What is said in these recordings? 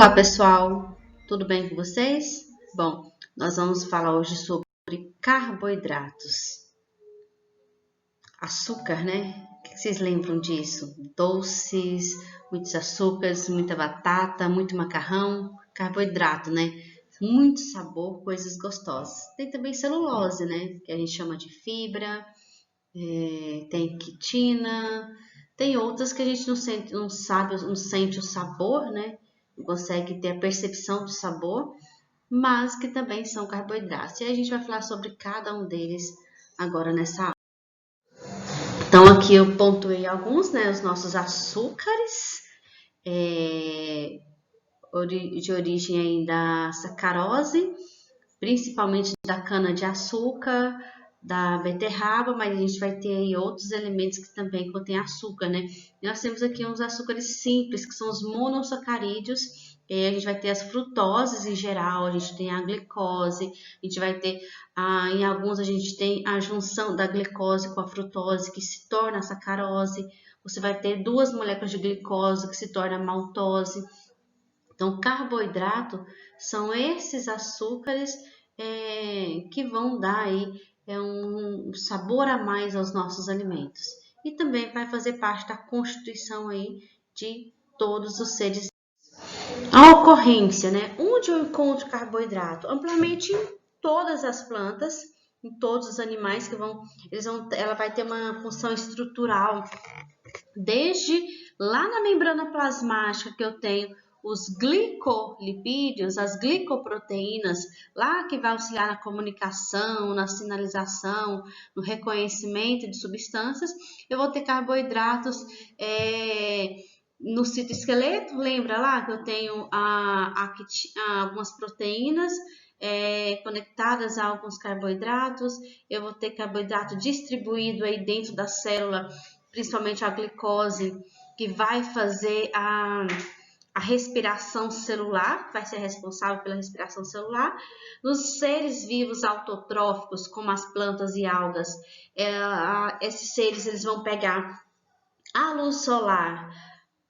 Olá pessoal, tudo bem com vocês? Bom, nós vamos falar hoje sobre carboidratos. Açúcar, né? O que vocês lembram disso? Doces, muitos açúcares, muita batata, muito macarrão, carboidrato, né? Muito sabor, coisas gostosas. Tem também celulose, né? Que a gente chama de fibra, tem quitina, tem outras que a gente não sente o sabor, né? Não consegue ter a percepção do sabor, mas que também são carboidratos. E a gente vai falar sobre cada um deles agora nessa aula. Então aqui eu pontuei alguns, né? Os nossos açúcares, de origem aí da sacarose, principalmente da cana-de-açúcar, da beterraba, mas a gente vai ter aí outros elementos que também contêm açúcar, né? E nós temos aqui uns açúcares simples, que são os monossacarídeos. A gente vai ter as frutoses em geral, a gente tem a glicose, a gente vai ter, em alguns a gente tem a junção da glicose com a frutose, que se torna a sacarose. Você vai ter duas moléculas de glicose, que se torna a maltose. Então, carboidrato são esses açúcares que vão dar aí um sabor a mais aos nossos alimentos. E também vai fazer parte da constituição aí de todos os seres. A ocorrência, né? Onde eu encontro carboidrato? Amplamente em todas as plantas, em todos os animais ela vai ter uma função estrutural, desde lá na membrana plasmática que eu tenho os glicolipídios, as glicoproteínas, lá que vai auxiliar na comunicação, na sinalização, no reconhecimento de substâncias. Eu vou ter carboidratos no citoesqueleto, lembra lá que eu tenho algumas proteínas conectadas a alguns carboidratos. Eu vou ter carboidrato distribuído aí dentro da célula, principalmente a glicose, que vai fazer a respiração celular, vai ser responsável pela respiração celular. Nos seres vivos autotróficos, como as plantas e algas, esses seres eles vão pegar a luz solar,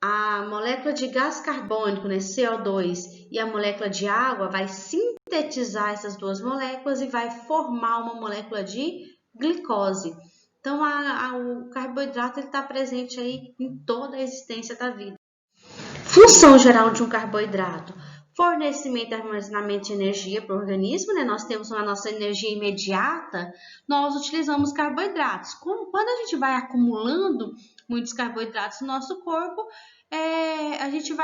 a molécula de gás carbônico, né, CO2, e a molécula de água, vai sintetizar essas duas moléculas e vai formar uma molécula de glicose. Então, o carboidrato está presente aí em toda a existência da vida. Função geral de um carboidrato: fornecimento e armazenamento de energia para o organismo, né? Nós temos a nossa energia imediata, nós utilizamos carboidratos. Quando a gente vai acumulando muitos carboidratos no nosso corpo, a gente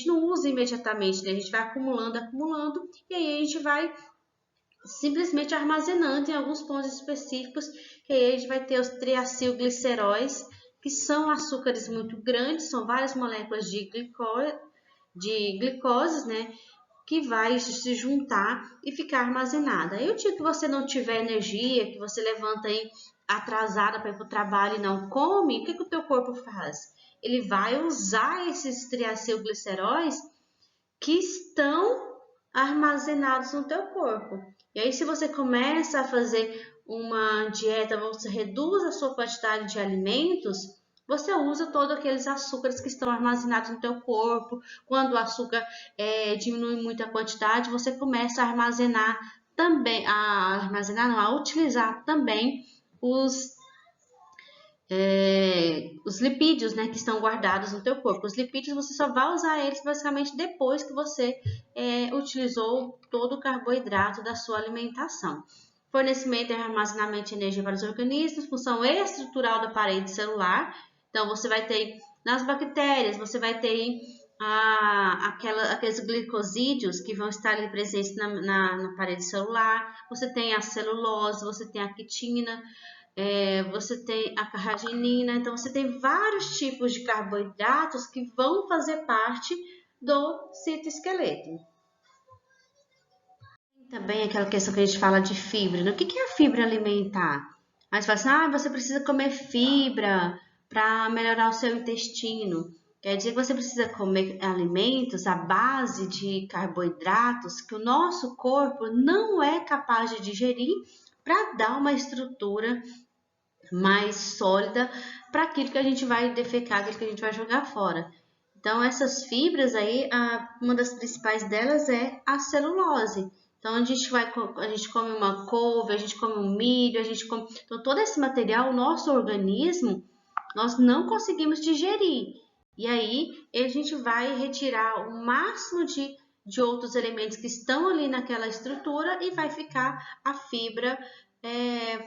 não usa imediatamente, né? A gente vai acumulando, e aí a gente vai simplesmente armazenando em alguns pontos específicos, que aí a gente vai ter os triacilgliceróis, que são açúcares muito grandes, são várias moléculas de glicose, né, que vai se juntar e ficar armazenada. Aí o dia que você não tiver energia, que você levanta aí atrasada para ir para o trabalho e não come, o que o teu corpo faz? Ele vai usar esses triacilgliceróis que estão armazenados no teu corpo. E aí, se você começa a fazer uma dieta, você reduz a sua quantidade de alimentos, você usa todos aqueles açúcares que estão armazenados no teu corpo. Quando o açúcar diminui muito a quantidade, você começa a armazenar também, a utilizar também os lipídios, né, que estão guardados no teu corpo. Os lipídios você só vai usar eles basicamente depois que você utilizou todo o carboidrato da sua alimentação. Fornecimento e armazenamento de energia para os organismos, função estrutural da parede celular. Então, você vai ter nas bactérias, você vai ter aqueles glicosídeos que vão estar ali presentes na parede celular. Você tem a celulose, você tem a quitina, você tem a carragenina. Então, você tem vários tipos de carboidratos que vão fazer parte do citoesqueleto. Também aquela questão que a gente fala de fibra, né? O que é a fibra alimentar? Aí você fala assim, você precisa comer fibra para melhorar o seu intestino. Quer dizer que você precisa comer alimentos à base de carboidratos que o nosso corpo não é capaz de digerir para dar uma estrutura mais sólida para aquilo que a gente vai defecar, aquilo que a gente vai jogar fora. Então, essas fibras aí, uma das principais delas é a celulose. Então, a gente come uma couve, a gente come um milho, então todo esse material, o nosso organismo, nós não conseguimos digerir. E aí, a gente vai retirar o máximo de outros elementos que estão ali naquela estrutura e vai ficar a fibra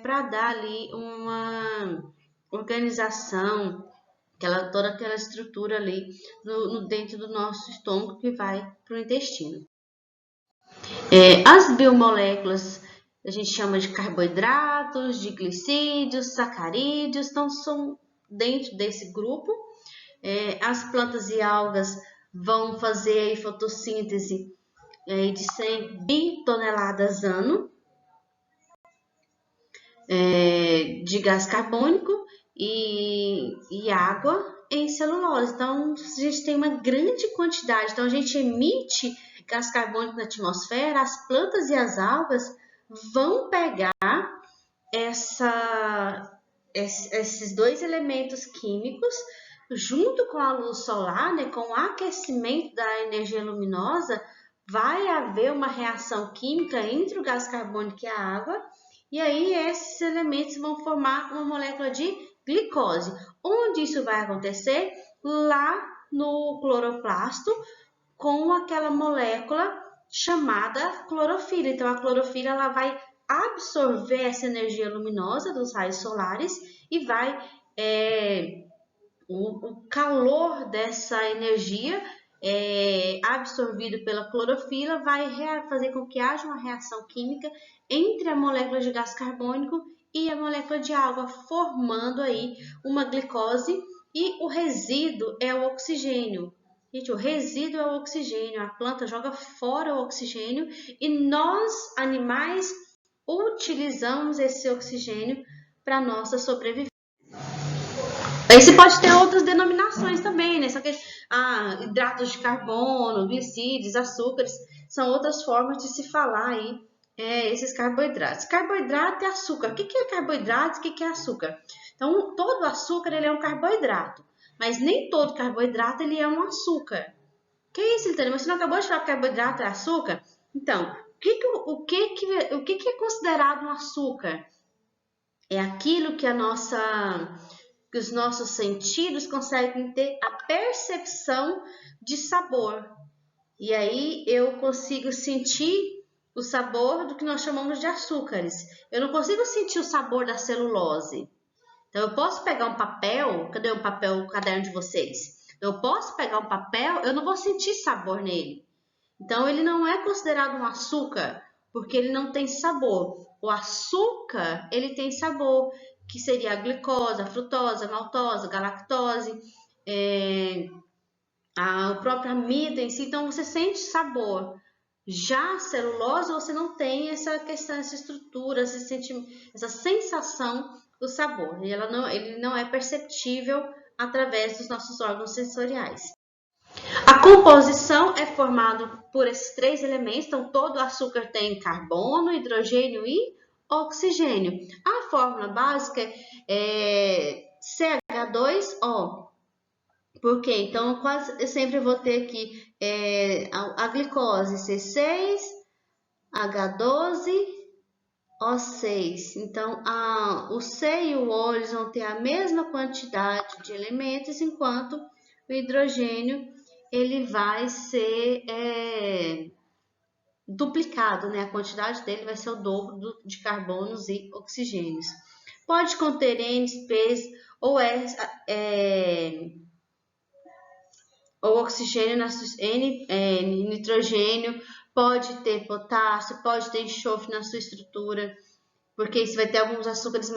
para dar ali uma organização, toda aquela estrutura ali dentro do nosso estômago que vai para o intestino. As biomoléculas a gente chama de carboidratos, de glicídios, sacarídeos, então são dentro desse grupo. As plantas e algas vão fazer a fotossíntese de 100 bitoneladas ano de gás carbônico e água em celulose. Então, a gente tem uma grande quantidade. Então, a gente emite gás carbônico na atmosfera, as plantas e as algas vão pegar esses dois elementos químicos junto com a luz solar, né, com o aquecimento da energia luminosa, vai haver uma reação química entre o gás carbônico e a água, e aí esses elementos vão formar uma molécula de glicose. Onde isso vai acontecer? Lá no cloroplasto, com aquela molécula chamada clorofila. Então, a clorofila ela vai absorver essa energia luminosa dos raios solares e vai o calor dessa energia absorvido pela clorofila vai fazer com que haja uma reação química entre a molécula de gás carbônico e a molécula de água, formando aí uma glicose, e o resíduo é o oxigênio. Gente, o resíduo é o oxigênio, a planta joga fora o oxigênio e nós, animais, utilizamos esse oxigênio para nossa sobrevivência. Esse pode ter outras denominações também, né? Só que hidratos de carbono, glicídios, açúcares, são outras formas de se falar aí esses carboidratos. Carboidrato é açúcar. O que é carboidrato e o que é açúcar? Então, todo açúcar ele é um carboidrato, mas nem todo carboidrato ele é um açúcar. Que isso, Litânia? Você não acabou de falar que carboidrato é açúcar? Então, o que é considerado um açúcar? É aquilo que os nossos sentidos conseguem ter a percepção de sabor. E aí eu consigo sentir o sabor do que nós chamamos de açúcares. Eu não consigo sentir o sabor da celulose. Então, eu posso pegar um papel, cadê o papel, o caderno de vocês? Eu posso pegar um papel, eu não vou sentir sabor nele. Então, ele não é considerado um açúcar, porque ele não tem sabor. O açúcar, ele tem sabor, que seria a glicose, a frutose, a maltose, a galactose, a própria amida em si. Então, você sente sabor. Já a celulose, você não tem essa questão, essa estrutura, essa sensação do sabor. E ele não é perceptível através dos nossos órgãos sensoriais. A composição é formada por esses três elementos. Então, todo açúcar tem carbono, hidrogênio e oxigênio. A fórmula básica é CH2O. Por quê? Então, eu sempre vou ter aqui a glicose C6, H12O6. Então, o C e o O eles vão ter a mesma quantidade de elementos, enquanto o hidrogênio ele vai ser duplicado, né? A quantidade dele vai ser o dobro de carbonos e oxigênios. Pode conter N, P's ou oxigênio, nitrogênio, pode ter potássio, pode ter enxofre na sua estrutura, porque isso vai ter alguns açúcares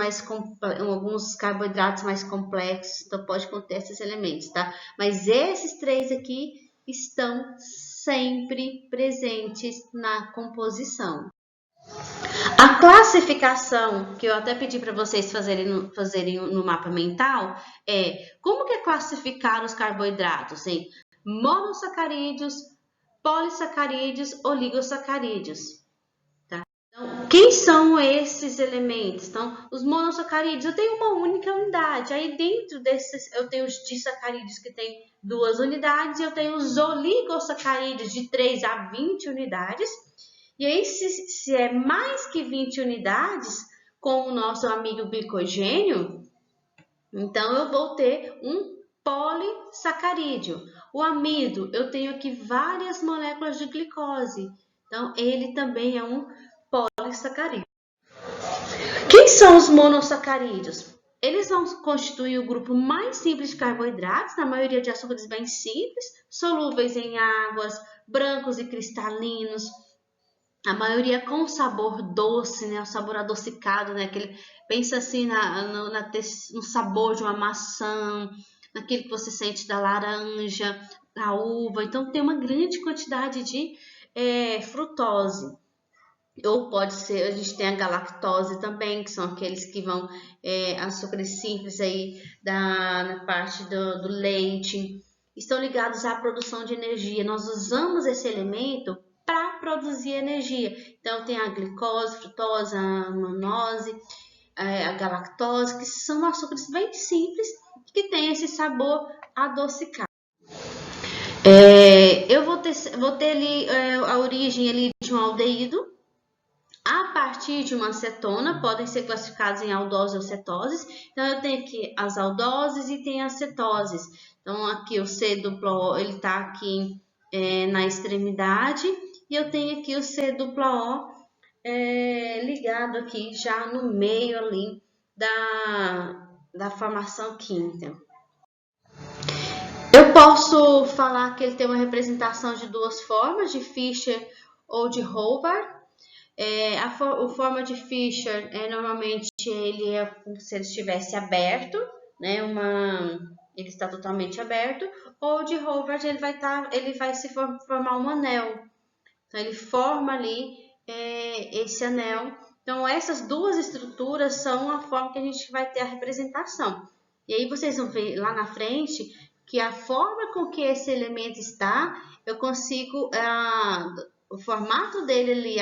alguns carboidratos mais complexos, então pode conter esses elementos, tá? Mas esses três aqui estão sempre presentes na composição. A classificação, que eu até pedi para vocês fazerem no mapa mental, como que é classificar os carboidratos em monossacarídeos, polissacarídeos, oligosacarídeos. Tá? Então, quem são esses elementos? Então, os monossacarídeos, eu tenho uma única unidade. Aí, dentro desses, eu tenho os disacarídeos que tem 2 unidades. E eu tenho os oligosacarídeos de 3 a 20 unidades. E aí, se é mais que 20 unidades, como o nosso amigo glicogênio, então eu vou ter um polissacarídeo. O amido, eu tenho aqui várias moléculas de glicose. Então, ele também é um polissacarídeo. Quem são os monossacarídeos? Eles vão constituir o grupo mais simples de carboidratos, na maioria de açúcares bem simples, solúveis em águas, brancos e cristalinos, a maioria com sabor doce, né? O sabor adocicado, né? Pensa assim no sabor de uma maçã, naquilo que você sente da laranja, da uva. Então, tem uma grande quantidade de frutose. Ou pode ser, a gente tem a galactose também, que são aqueles que vão, açúcares simples aí na parte do leite. Estão ligados à produção de energia. Nós usamos esse elemento para produzir energia. Então, tem a glicose, frutose, a manose, a galactose, que são açúcares bem simples, que tem esse sabor adocicado. Eu vou ter ali a origem ali de um aldeído, a partir de uma acetona, podem ser classificados em aldoses ou cetoses. Então, eu tenho aqui as aldoses e tem as cetoses. Então, aqui o C-duplo-O, ele está aqui na extremidade. E eu tenho aqui o C-duplo-O ligado aqui já no meio ali da formação química. Eu posso falar que ele tem uma representação de 2 formas, de Fischer ou de Hobart. A forma de Fischer normalmente ele é como se ele estivesse aberto, né? Ele está totalmente aberto, ou de Hobart ele vai se formar um anel. Então ele forma ali esse anel. Então essas 2 estruturas são a forma que a gente vai ter a representação. E aí vocês vão ver lá na frente que a forma com que esse elemento está, eu consigo o formato dele ali,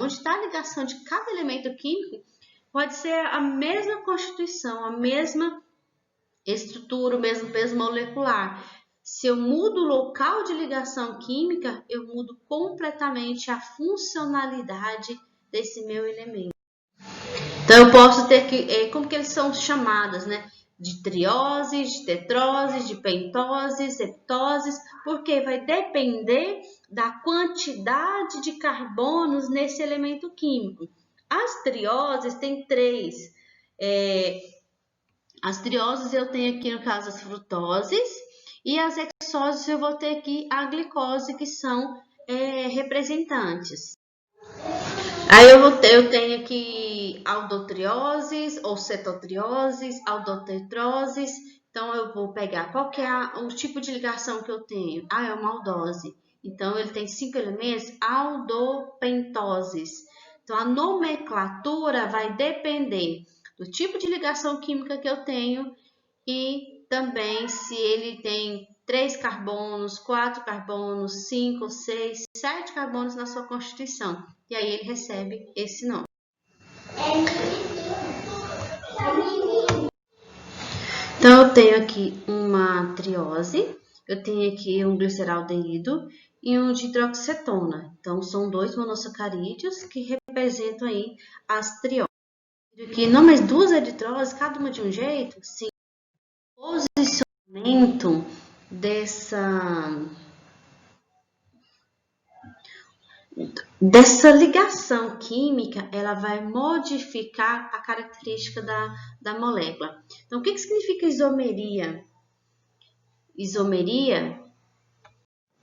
onde está a ligação de cada elemento químico, pode ser a mesma constituição, a mesma estrutura, o mesmo peso molecular. Se eu mudo o local de ligação química, eu mudo completamente a funcionalidade desse meu elemento. Então, eu posso ter como que eles são chamados, né? De trioses, de tetroses, de pentoses, heptoses, porque vai depender da quantidade de carbonos nesse elemento químico. As trioses tem 3. As trioses eu tenho aqui, no caso, as frutoses, e as hexoses eu vou ter aqui a glicose, que são representantes. Aí eu tenho aqui aldotrioses ou cetotrioses, aldotetroses. Então, eu vou pegar qual que é o tipo de ligação que eu tenho. É uma aldose. Então, ele tem 5 elementos, aldopentoses. Então, a nomenclatura vai depender do tipo de ligação química que eu tenho e também se ele tem 3 carbonos, 4 carbonos, 5, 6, 7 carbonos na sua constituição. E aí ele recebe esse nome. Então, eu tenho aqui uma triose, eu tenho aqui um gliceraldeído e um de hidroxicetona. Então, são 2 monossacarídeos que representam aí as trioses. Aqui, não, mas 2 eritroses, cada uma de um jeito? Sim. O posicionamento dessa ligação química, ela vai modificar a característica da molécula. Então, o que significa isomeria? Isomeria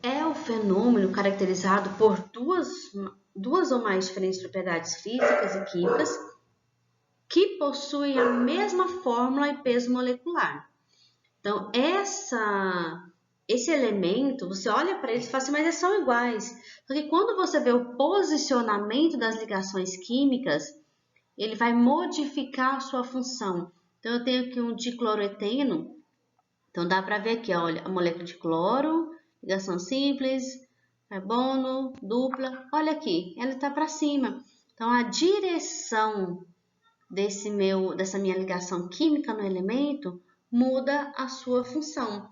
é o fenômeno caracterizado por duas ou mais diferentes propriedades físicas e químicas que possuem a mesma fórmula e peso molecular. Então, esse elemento, você olha para eles e fala assim, mas eles são iguais. Porque quando você vê o posicionamento das ligações químicas, ele vai modificar a sua função. Então, eu tenho aqui um dicloroeteno. Então, dá para ver aqui, olha, a molécula de cloro, ligação simples, carbono, dupla. Olha aqui, ela está para cima. Então, a direção dessa minha ligação química no elemento muda a sua função.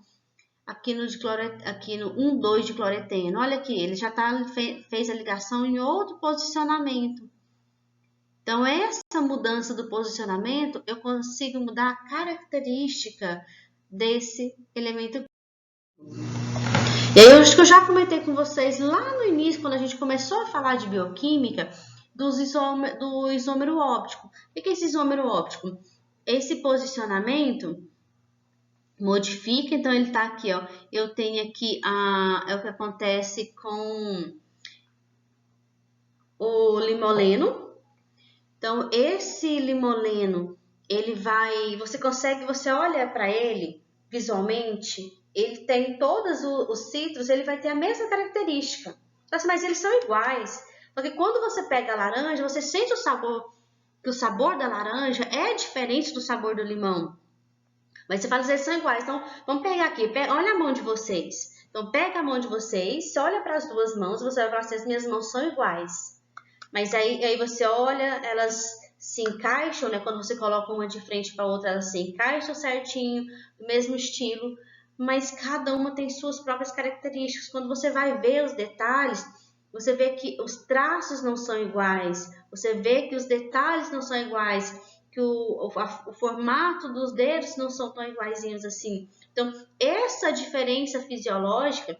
Aqui no 1,2 de cloreteno, olha aqui, ele já fez a ligação em outro posicionamento. Então, essa mudança do posicionamento, eu consigo mudar a característica desse elemento. E aí, eu acho que eu já comentei com vocês lá no início, quando a gente começou a falar de bioquímica, do isômero óptico. O que é esse isômero óptico? Esse posicionamento modifica, então ele está aqui, ó. Eu tenho aqui é o que acontece com o limoleno. Então, esse limoleno, você olha para ele visualmente, ele tem todos os citros, ele vai ter a mesma característica. Mas eles são iguais. Porque quando você pega a laranja, você sente que o sabor da laranja é diferente do sabor do limão. Mas você fala que eles são iguais. Então, vamos pegar aqui, olha a mão de vocês. Então, pega a mão de vocês, olha para as duas mãos, você vai falar assim, as minhas mãos são iguais. Mas aí você olha, elas se encaixam, né? Quando você coloca uma de frente para a outra, elas se encaixam certinho, do mesmo estilo. Mas cada uma tem suas próprias características. Quando você vai ver os detalhes, você vê que os traços não são iguais, você vê que os detalhes não são iguais, que o formato dos dedos não são tão iguaizinhos assim. Então, essa diferença fisiológica,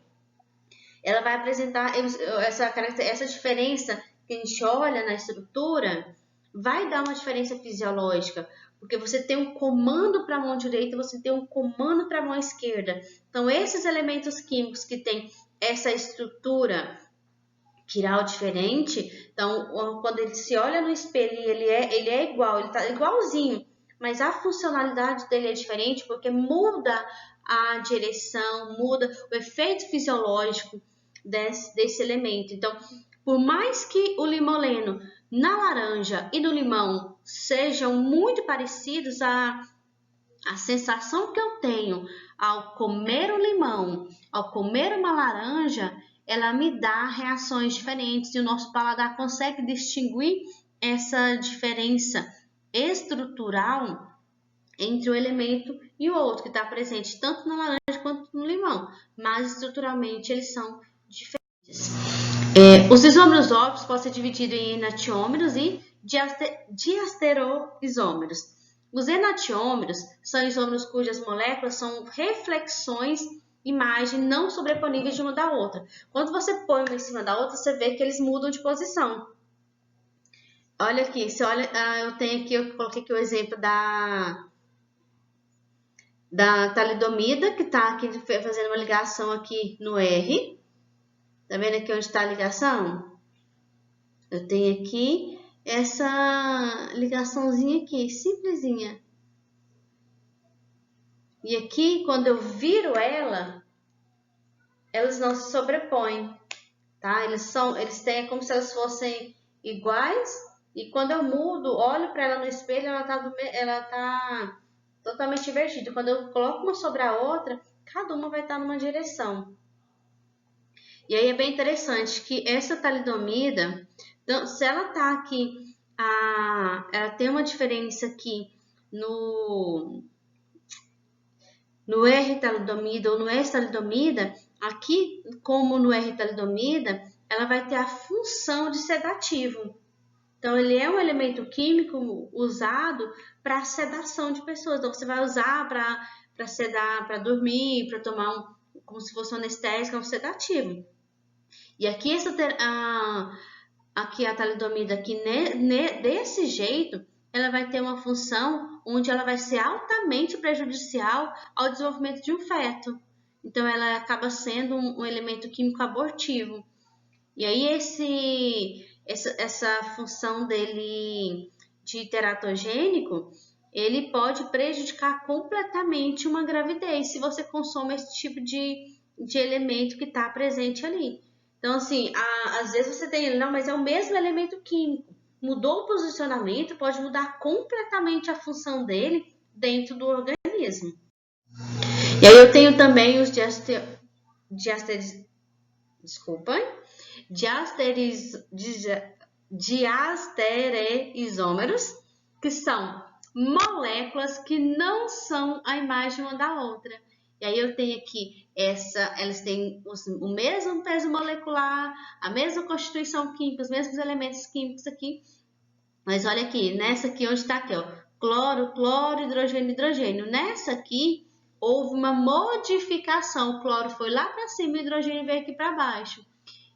ela vai apresentar essa diferença que a gente olha na estrutura, vai dar uma diferença fisiológica, porque você tem um comando para a mão direita, você tem um comando para a mão esquerda. Então, esses elementos químicos que têm essa estrutura quiral diferente, então quando ele se olha no espelho e ele é igual, ele está igualzinho, mas a funcionalidade dele é diferente porque muda a direção, muda o efeito fisiológico desse elemento. Então, por mais que o limoleno na laranja e no limão sejam muito parecidos, a sensação que eu tenho ao comer o limão, ao comer uma laranja, ela me dá reações diferentes e o nosso paladar consegue distinguir essa diferença estrutural entre o elemento e o outro, que está presente tanto na laranja quanto no limão, mas estruturalmente eles são diferentes. Os isômeros ópticos podem ser divididos em enantiômeros e diastereoisômeros. Os enantiômeros são isômeros cujas moléculas são reflexões imagem não sobreponíveis de uma da outra. Quando você põe uma em cima da outra, você vê que eles mudam de posição. Olha aqui, eu coloquei aqui o exemplo da talidomida, que está aqui fazendo uma ligação aqui no R. Tá vendo aqui onde está a ligação? Eu tenho aqui essa ligaçãozinha aqui, simplesinha. E aqui, quando eu viro elas não se sobrepõem, tá? Eles têm como se elas fossem iguais. E quando eu mudo, olho para ela no espelho, ela tá totalmente invertida. Quando eu coloco uma sobre a outra, cada uma vai estar numa direção. E aí é bem interessante que essa talidomida, então, se ela tá aqui, ela tem uma diferença aqui no R-talidomida ou no S-talidomida, aqui, como no R-talidomida, ela vai ter a função de sedativo. Então, ele é um elemento químico usado para sedação de pessoas. Então, você vai usar para sedar, para dormir, para tomar como se fosse um anestésico, um sedativo. E aqui, aqui a talidomida, aqui desse jeito, ela vai ter uma função onde ela vai ser altamente prejudicial ao desenvolvimento de um feto. Então, ela acaba sendo um elemento químico abortivo. E aí, essa função dele de teratogênico, ele pode prejudicar completamente uma gravidez se você consome esse tipo de elemento que está presente ali. Então, assim, às vezes você tem, não, mas é o mesmo elemento químico. Mudou o posicionamento, pode mudar completamente a função dele dentro do organismo. E aí eu tenho também os diastereisômeros, que são moléculas que não são a imagem uma da outra. E aí eu tenho aqui elas têm o mesmo peso molecular, a mesma constituição química, os mesmos elementos químicos aqui. Mas olha aqui, nessa aqui onde está aqui, ó, cloro, cloro, hidrogênio, hidrogênio. Nessa aqui houve uma modificação, o cloro foi lá para cima e o hidrogênio veio aqui para baixo.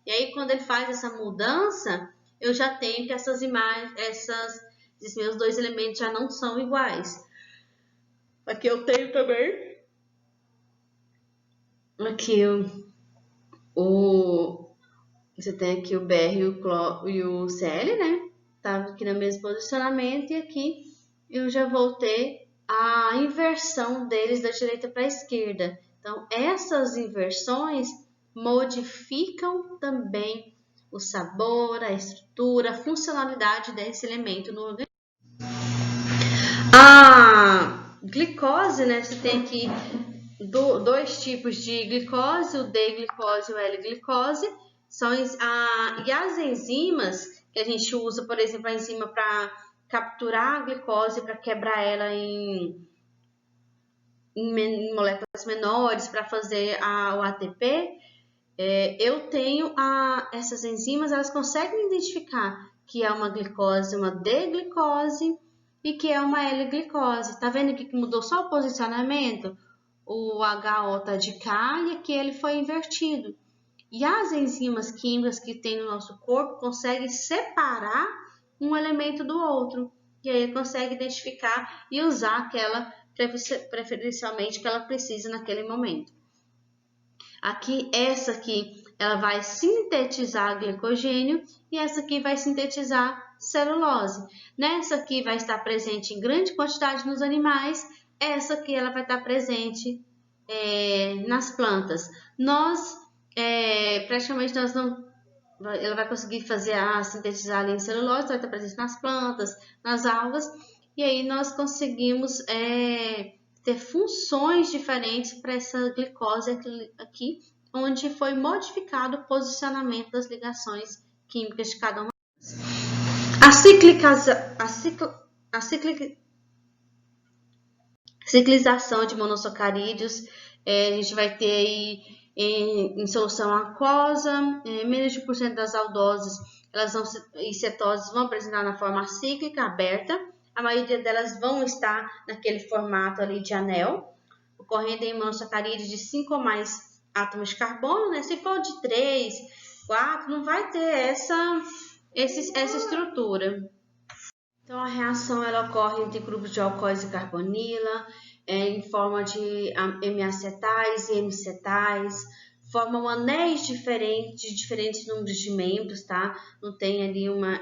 E aí quando ele faz essa mudança, eu já tenho que essas imagens, esses meus dois elementos já não são iguais. Aqui eu tenho também aqui você tem aqui o Br e o Cl, né? Tá aqui no mesmo posicionamento e aqui eu já vou ter a inversão deles da direita para a esquerda. Então, essas inversões modificam também o sabor, a estrutura, a funcionalidade desse elemento no organismo. A glicose, né? Você tem aqui dois tipos de glicose, o D-glicose e o L-glicose. E as enzimas que a gente usa, por exemplo, a enzima para capturar a glicose, para quebrar ela em moléculas menores, para fazer o ATP, eu tenho essas enzimas, elas conseguem identificar que é uma glicose, uma D-glicose e que é uma L-glicose. Tá vendo aqui que mudou só o posicionamento? O HO está de cá e aqui ele foi invertido. E as enzimas químicas que tem no nosso corpo conseguem separar um elemento do outro. E aí consegue identificar e usar aquela, preferencialmente, que ela precisa naquele momento. Aqui, essa aqui, ela vai sintetizar glicogênio e essa aqui vai sintetizar celulose. Nessa aqui vai estar presente em grande quantidade nos animais, essa aqui ela vai estar presente nas plantas. Praticamente ela vai conseguir sintetizar ali em celulose, vai estar presente nas plantas, nas algas, e aí nós conseguimos ter funções diferentes para essa glicose aqui, onde foi modificado o posicionamento das ligações químicas de cada uma. A ciclização de monossacarídeos, a gente vai ter aí em solução aquosa, menos de 1% das aldoses e cetoses vão apresentar na forma cíclica aberta. A maioria delas vão estar naquele formato ali de anel, ocorrendo em monossacarídeos de 5 ou mais átomos de carbono, né? Se for de 3, 4, não vai ter essa estrutura. Então, a reação ela ocorre entre grupos de alcoóis e carbonila, em forma de M-acetais e M-cetais, formam anéis diferentes, de diferentes números de membros, tá? Não tem ali uma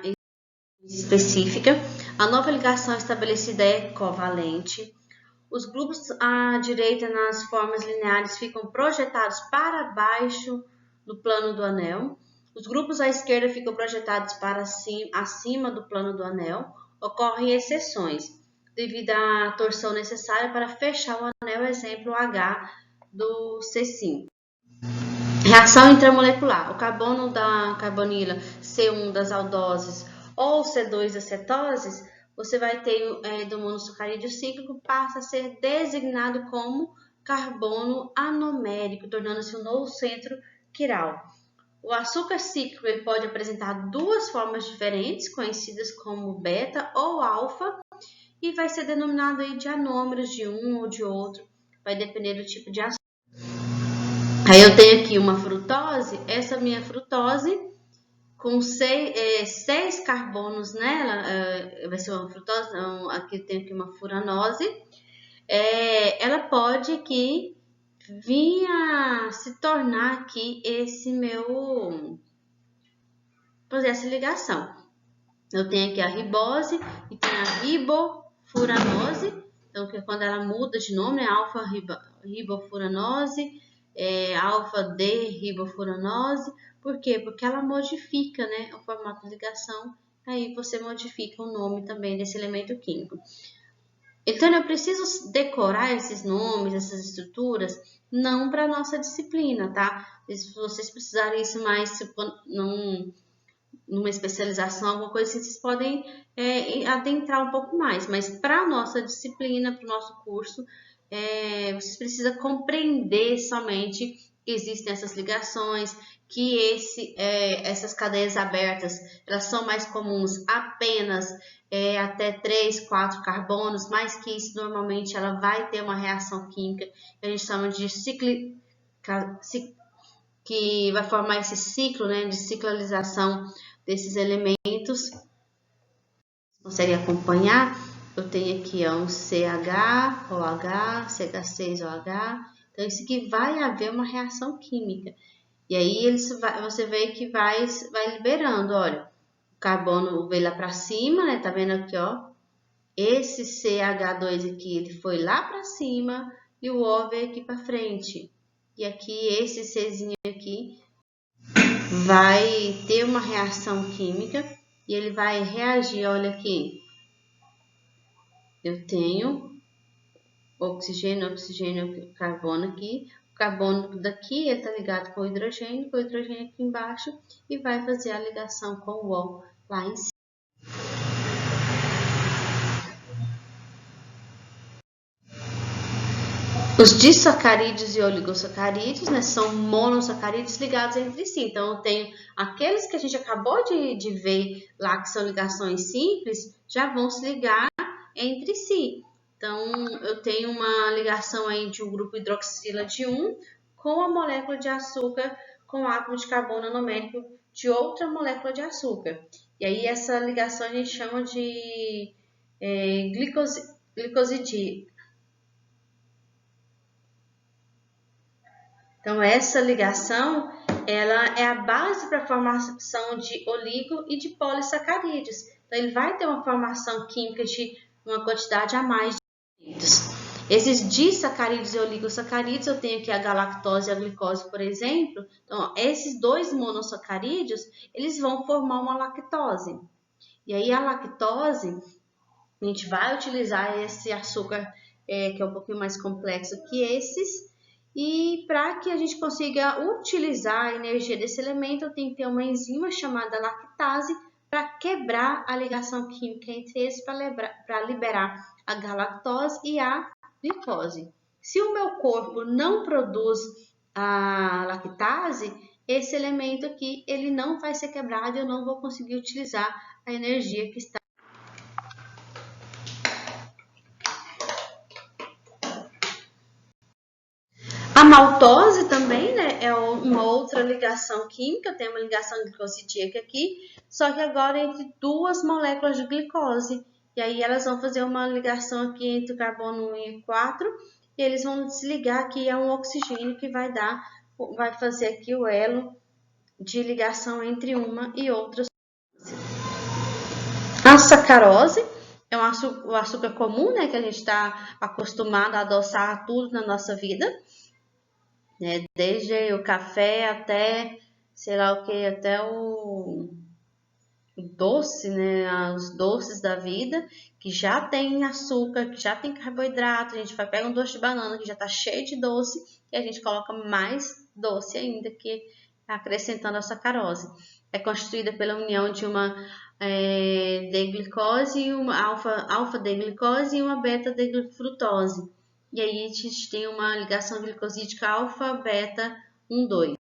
específica. A nova ligação estabelecida é covalente. Os grupos à direita nas formas lineares ficam projetados para baixo do plano do anel. Os grupos à esquerda ficam projetados para acima do plano do anel. Ocorrem exceções, devido à torção necessária para fechar o anel, exemplo H do C5. Reação intramolecular. O carbono da carbonila, C1 das aldoses ou C2 das cetoses, você vai ter do monossacarídeo cíclico, passa a ser designado como carbono anomérico, tornando-se um novo centro quiral. O açúcar cíclico ele pode apresentar duas formas diferentes, conhecidas como beta ou alfa, e vai ser denominado aí de anômeros de um ou de outro, vai depender do tipo de açúcar. Aí eu tenho aqui uma frutose, essa minha frutose com 6 carbonos nela, vai ser uma frutose, aqui eu tenho aqui uma furanose, ela pode aqui vir a se tornar aqui fazer essa ligação. Eu tenho aqui a ribose e tem a ribofuranose, então que é quando ela muda de nome, é alfa-ribofuranose, alfa-D-ribofuranose. Por quê? Porque ela modifica, né, o formato de ligação, aí você modifica o nome também desse elemento químico. Então, eu preciso decorar esses nomes, essas estruturas, não para a nossa disciplina, tá? Se vocês precisarem isso mais numa especialização, alguma coisa assim, vocês podem adentrar um pouco mais. Mas para a nossa disciplina, para o nosso curso, vocês precisam compreender somente que existem essas ligações, que essas cadeias abertas, elas são mais comuns apenas até 3, 4 carbonos, mais que isso, normalmente ela vai ter uma reação química, que a gente chama de que vai formar esse ciclo, né, de ciclalização desses elementos. Você consegue acompanhar? Eu tenho aqui um CH, OH, CH6OH. Então, isso aqui vai haver uma reação química. E aí, você vê que vai liberando, olha. O carbono veio lá para cima, né? Tá vendo aqui, ó? Esse CH2 aqui, ele foi lá para cima e o O veio aqui para frente. E aqui, esse Czinho aqui vai ter uma reação química e ele vai reagir, olha aqui. Eu tenho oxigênio, carbono aqui. O carbono daqui, ele tá ligado com o hidrogênio aqui embaixo e vai fazer a ligação com o O lá em cima. Os disacarídeos e oligosacarídeos, né, são monossacarídeos ligados entre si. Então, eu tenho aqueles que a gente acabou de ver lá, que são ligações simples, já vão se ligar entre si. Então, eu tenho uma ligação aí de um grupo hidroxila de 1 com a molécula de açúcar com átomo de carbono anomérico de outra molécula de açúcar. E aí, essa ligação a gente chama de glicosidídeo. Então, essa ligação, ela é a base para a formação de oligo e de polissacarídeos. Então, ele vai ter uma formação química de uma quantidade a mais de elementos. Esses disacarídeos e oligosacarídeos, eu tenho aqui a galactose e a glicose, por exemplo. Então, ó, esses dois monossacarídeos, eles vão formar uma lactose. E aí, a lactose, a gente vai utilizar esse açúcar, que é um pouquinho mais complexo que esses. E para que a gente consiga utilizar a energia desse elemento, eu tenho que ter uma enzima chamada lactase para quebrar a ligação química entre eles para liberar a galactose e a glicose. Se o meu corpo não produz a lactase, esse elemento aqui ele não vai ser quebrado e eu não vou conseguir utilizar a energia que está. A maltose também, né, é uma outra ligação química, tem uma ligação glicosidíaca aqui, só que agora entre duas moléculas de glicose. E aí elas vão fazer uma ligação aqui entre o carbono 1 e 4, e eles vão desligar aqui a um oxigênio que vai fazer aqui o elo de ligação entre uma e outra. A sacarose é o açúcar comum, né, que a gente está acostumado a adoçar tudo na nossa vida. Desde o café até, sei lá o que, até o doce, né? Os doces da vida, que já tem açúcar, que já tem carboidrato. A gente pega um doce de banana que já está cheio de doce e a gente coloca mais doce ainda, que acrescentando a sacarose. É constituída pela união de uma D-glicose, uma alfa-D-glicose e uma beta-D-frutose. E aí a gente tem uma ligação glicosídica alfa, beta, 1, 2.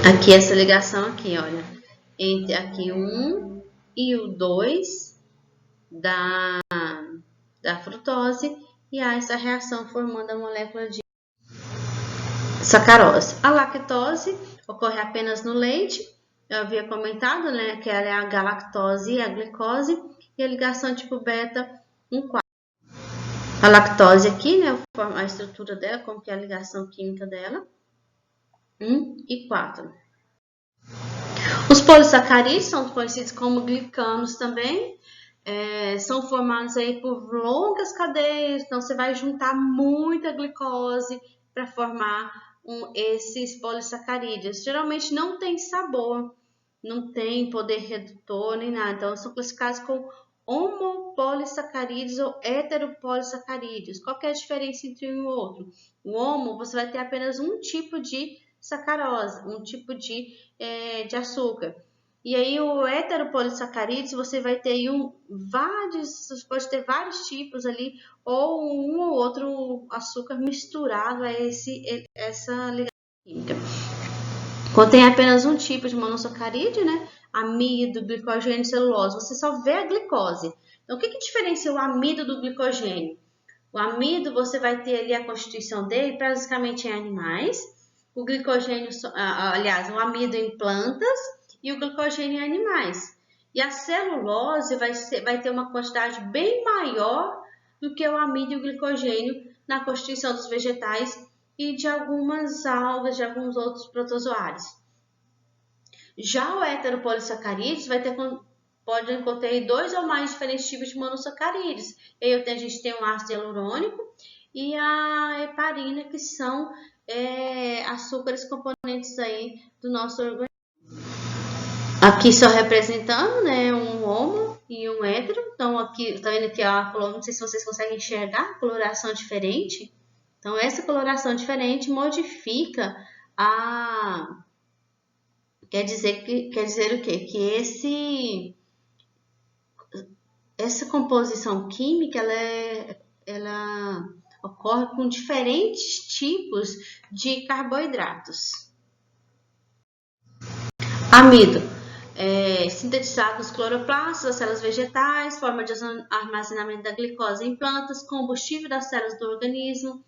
Aqui essa ligação aqui, olha. Entre aqui o 1 e o 2 da frutose. E há essa reação formando a molécula de sacarose. A lactose ocorre apenas no leite. Eu havia comentado, né, que ela é a galactose e a glicose. E a ligação tipo beta, 1, 4. A lactose aqui, né, a estrutura dela, como que é a ligação química dela, 1 e 4. Os polissacarídeos são conhecidos como glicanos também, são formados aí por longas cadeias, então você vai juntar muita glicose para formar esses polissacarídeos. Geralmente não tem sabor, não tem poder redutor nem nada, então são classificados como homopolissacarídeos ou heteropolissacarídeos. Qual que é a diferença entre um e o outro? O homo, você vai ter apenas um tipo de sacarose, um tipo de açúcar. E aí o heteropolissacarídeos você vai ter você pode ter vários tipos ali, ou um ou outro açúcar misturado a essa ligação química. Contém apenas um tipo de monossacarídeo, né? Amido, glicogênio e celulose. Você só vê a glicose. Então, o que diferencia o amido do glicogênio? O amido, você vai ter ali a constituição dele basicamente em animais. O glicogênio, aliás, o amido em plantas e o glicogênio em animais. E a celulose vai ter uma quantidade bem maior do que o amido e o glicogênio na constituição dos vegetais e de algumas algas, de alguns outros protozoários. Já o heteropolissacarídeos pode conter 2 ou mais diferentes tipos de monossacarídeos. Aí a gente tem o ácido hialurônico e a heparina, que são açúcares componentes aí do nosso organismo. Aqui só representando, né, um homo e um hétero. Então aqui, tá vendo aqui, ó, não sei se vocês conseguem enxergar a coloração diferente. Então, essa coloração diferente modifica quer dizer o quê? Que essa composição química, ela ocorre com diferentes tipos de carboidratos. Amido. Sintetizado nos cloroplastos das células vegetais, forma de armazenamento da glicose em plantas, combustível das células do organismo,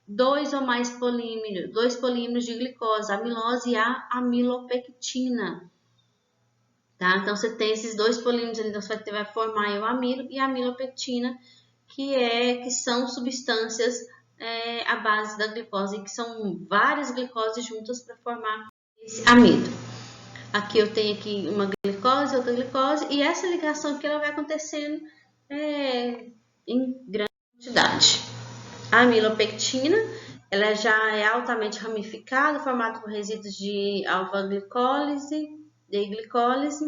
2 ou mais polímeros, 2 polímeros de glicose, a amilose e a amilopectina. Tá? Então, você tem esses 2 polímeros ali, então você vai formar o amilo e a amilopectina, que são substâncias à base da glicose, que são várias glicoses juntas para formar esse amido. Aqui eu tenho aqui uma glicose, outra glicose, e essa ligação aqui ela vai acontecendo em grande quantidade. A amilopectina, ela já é altamente ramificada, formada por resíduos de alfa-glicólise, de glicólise.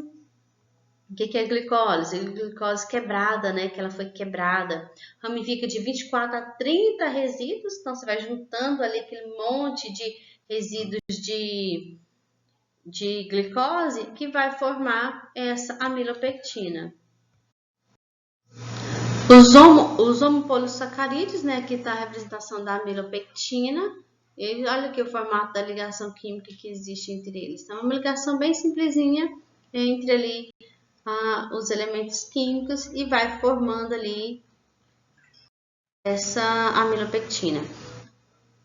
O que é glicólise? Glicose quebrada, né? Que ela foi quebrada. Ramifica de 24 a 30 resíduos, então você vai juntando ali aquele monte de resíduos de glicose que vai formar essa amilopectina. Os homopolissacarídeos, né, aqui está a representação da amilopectina. E olha aqui o formato da ligação química que existe entre eles. Então, é uma ligação bem simplesinha entre ali os elementos químicos e vai formando ali essa amilopectina.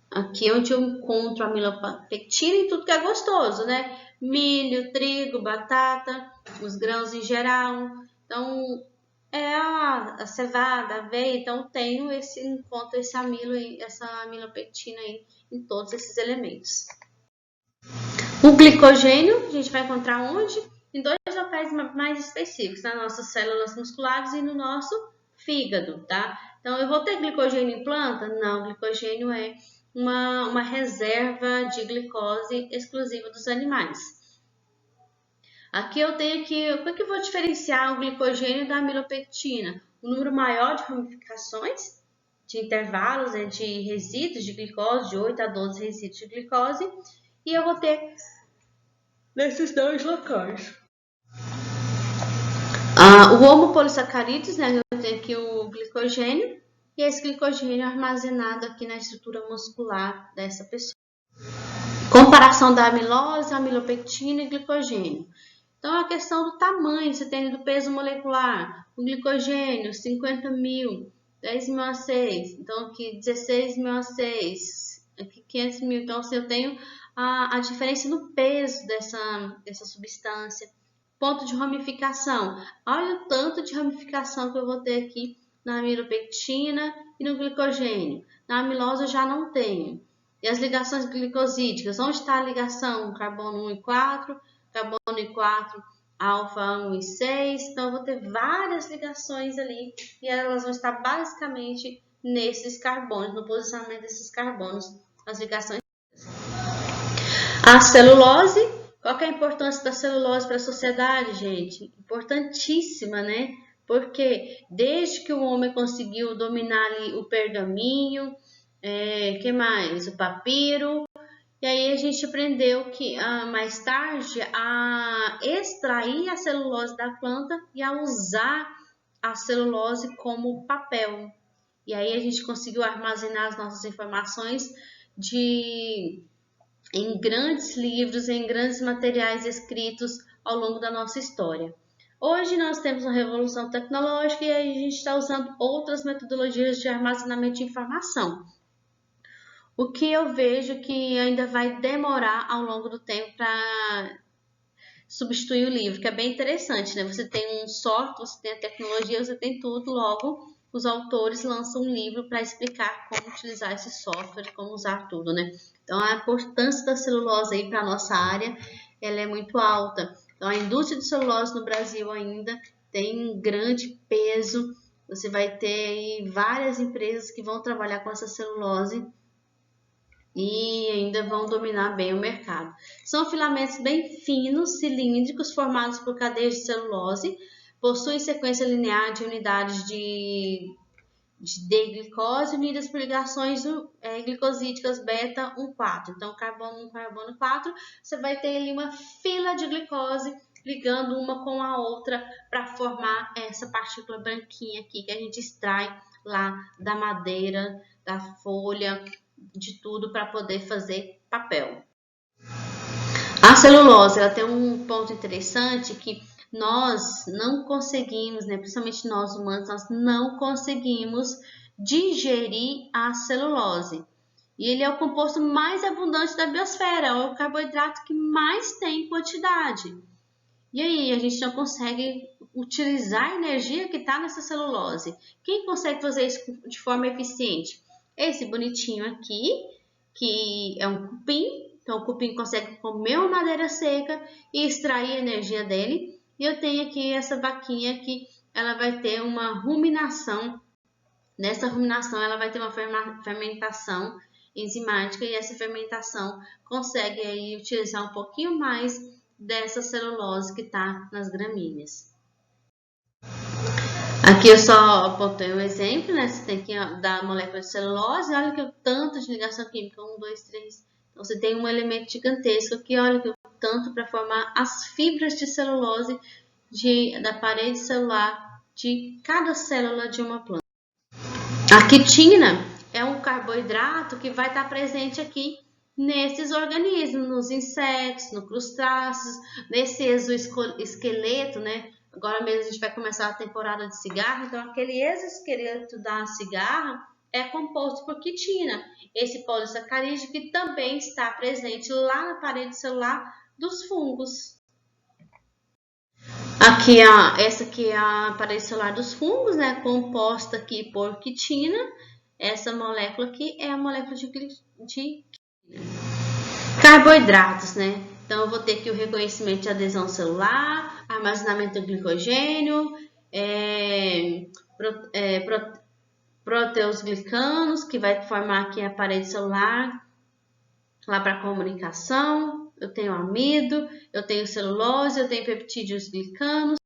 Aqui é onde eu encontro a amilopectina e tudo que é gostoso, né? Milho, trigo, batata, os grãos em geral. Então, a cevada, a aveia, então encontro essa amilopectina aí em todos esses elementos. O glicogênio a gente vai encontrar onde? Em 2 locais mais específicos, nas nossas células musculares e no nosso fígado, tá? Então, eu vou ter glicogênio em planta? Não, glicogênio é uma reserva de glicose exclusiva dos animais. Aqui eu tenho aqui, como é que eu vou diferenciar o glicogênio da amilopectina? Um número maior de ramificações, de intervalos, né, de resíduos de glicose, de 8 a 12 resíduos de glicose, e eu vou ter nesses 2 locais. O homopolissacarídeos, né, eu tenho aqui o glicogênio, e esse glicogênio é armazenado aqui na estrutura muscular dessa pessoa. Comparação da amilose, amilopectina e glicogênio. Então, a questão do tamanho, você tem do peso molecular, o glicogênio, 50 mil, 10 mil a 6, então aqui 16 mil a 6, aqui 500 mil, então assim, eu tenho a diferença no peso dessa substância. Ponto de ramificação, olha o tanto de ramificação que eu vou ter aqui na amilopectina e no glicogênio. Na amilose eu já não tenho. E as ligações glicosídicas, onde está a ligação? Carbono 1 e 4, carbono e 4, alfa 1 e 6. Então, eu vou ter várias ligações ali e elas vão estar basicamente nesses carbonos, no posicionamento desses carbonos, as ligações. A celulose, qual que é a importância da celulose para a sociedade, gente? Importantíssima, né? Porque desde que o homem conseguiu dominar ali o pergaminho, que mais? O papiro, E aí a gente aprendeu que mais tarde a extrair a celulose da planta e a usar a celulose como papel. E aí a gente conseguiu armazenar as nossas informações em grandes livros, em grandes materiais escritos ao longo da nossa história. Hoje nós temos uma revolução tecnológica e aí a gente está usando outras metodologias de armazenamento de informação. O que eu vejo que ainda vai demorar ao longo do tempo para substituir o livro, que é bem interessante, né? Você tem um software, você tem a tecnologia, você tem tudo, logo os autores lançam um livro para explicar como utilizar esse software, como usar tudo, né? Então a importância da celulose aí para a nossa área, ela é muito alta. Então a indústria de celulose no Brasil ainda tem um grande peso. Você vai ter aí várias empresas que vão trabalhar com essa celulose e ainda vão dominar bem o mercado. São filamentos bem finos, cilíndricos, formados por cadeias de celulose, possuem sequência linear de unidades de D-glicose unidas por ligações glicosídicas beta 1,4. Então, carbono 1, carbono 4, você vai ter ali uma fila de glicose ligando uma com a outra para formar essa partícula branquinha aqui que a gente extrai lá da madeira, da folha, de tudo para poder fazer papel. A celulose, ela tem um ponto interessante que nós não conseguimos, né, principalmente nós humanos, nós não conseguimos digerir a celulose. E ele é o composto mais abundante da biosfera, é o carboidrato que mais tem em quantidade. E aí, a gente não consegue utilizar a energia que está nessa celulose. Quem consegue fazer isso de forma eficiente? Esse bonitinho aqui, que é um cupim. Então, o cupim consegue comer uma madeira seca e extrair a energia dele. E eu tenho aqui essa vaquinha que ela vai ter uma ruminação. Nessa ruminação, ela vai ter uma fermentação enzimática e essa fermentação consegue aí utilizar um pouquinho mais dessa celulose que está nas gramíneas. Aqui eu só apontei um exemplo, né? Você tem aqui da molécula de celulose, olha que o tanto de ligação química, 1, 2, 3. Então você tem um elemento gigantesco aqui, olha que o tanto para formar as fibras de celulose da parede celular de cada célula de uma planta. A quitina é um carboidrato que vai estar presente aqui nesses organismos, nos insetos, no crustáceos, nesse exoesqueleto, né? Agora mesmo a gente vai começar a temporada de cigarro, então aquele exoesqueleto da cigarra é composto por quitina, esse polissacarídeo que também está presente lá na parede celular dos fungos. Aqui essa aqui é a parede celular dos fungos, né? Composta aqui por quitina. Essa molécula aqui é a molécula de quitina. Carboidratos, né? Então, eu vou ter aqui o reconhecimento de adesão celular, armazenamento do glicogênio, proteus glicanos, que vai formar aqui a parede celular, lá para comunicação. Eu tenho amido, eu tenho celulose, eu tenho peptídeos glicanos.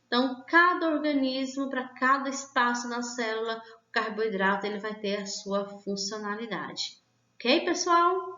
Então, cada organismo, para cada espaço na célula, o carboidrato ele vai ter a sua funcionalidade. Ok, pessoal?